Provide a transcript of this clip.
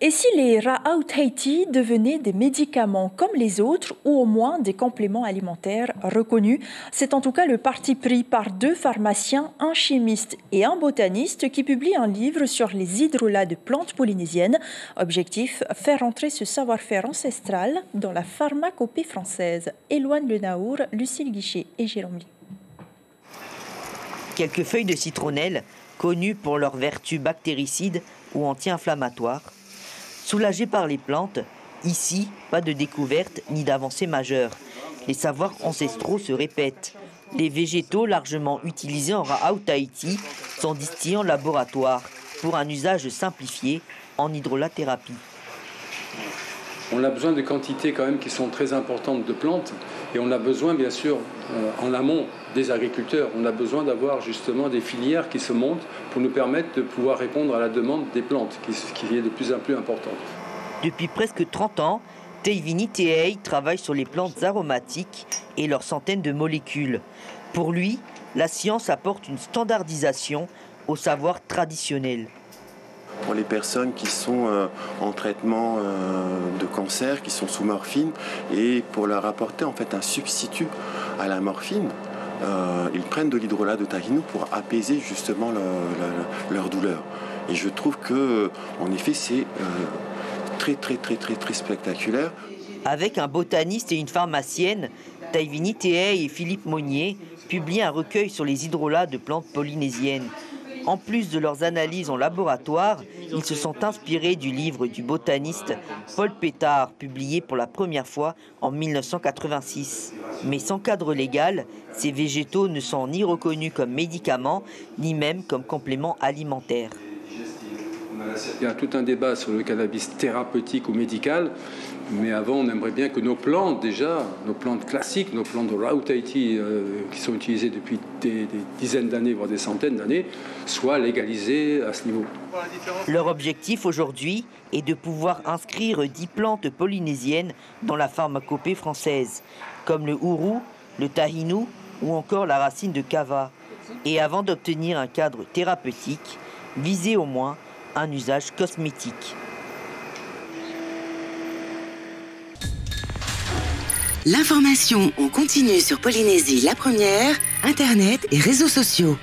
Et si les Ra'aoutaïti devenaient des médicaments comme les autres ou au moins des compléments alimentaires reconnus? C'est en tout cas le parti pris par deux pharmaciens, un chimiste et un botaniste qui publient un livre sur les hydrolats de plantes polynésiennes. Objectif, faire entrer ce savoir-faire ancestral dans la pharmacopée française. Éloigne Le Naour, Lucille Guichet et Jérôme Lee. Quelques feuilles de citronnelle, connues pour leurs vertus bactéricides ou anti-inflammatoires. Soulagées par les plantes, ici, pas de découverte ni d'avancée majeure. Les savoirs ancestraux se répètent. Les végétaux largement utilisés en Ra'aoutaïti sont distillés en laboratoire pour un usage simplifié en hydrolathérapie. On a besoin de quantités quand même qui sont très importantes de plantes et on a besoin bien sûr en amont des agriculteurs, on a besoin d'avoir justement des filières qui se montent pour nous permettre de pouvoir répondre à la demande des plantes qui est de plus en plus importante. Depuis presque 30 ans, Teivini Tehei travaille sur les plantes aromatiques et leurs centaines de molécules. Pour lui, la science apporte une standardisation au savoir traditionnel. Pour les personnes qui sont en traitement de cancer, qui sont sous morphine, et pour leur apporter en fait un substitut à la morphine, ils prennent de l'hydrolat de tahini pour apaiser justement leur douleur. Et je trouve que, en effet, c'est très spectaculaire. Avec un botaniste et une pharmacienne, Teivini Tehei et Philippe Monnier publient un recueil sur les hydrolats de plantes polynésiennes. En plus de leurs analyses en laboratoire, ils se sont inspirés du livre du botaniste Paul Pétard, publié pour la première fois en 1986. Mais sans cadre légal, ces végétaux ne sont ni reconnus comme médicaments, ni même comme compléments alimentaires. Il y a tout un débat sur le cannabis thérapeutique ou médical, mais avant on aimerait bien que nos plantes déjà, nos plantes classiques, nos plantes de Ra'aoutaïti qui sont utilisées depuis des dizaines d'années, voire des centaines d'années, soient légalisées à ce niveau. Leur objectif aujourd'hui est de pouvoir inscrire 10 plantes polynésiennes dans la pharmacopée française, comme le ourou, le tahinou ou encore la racine de kava. Et avant d'obtenir un cadre thérapeutique, viser au moins un usage cosmétique. L'information en continu sur Polynésie la première, Internet et réseaux sociaux.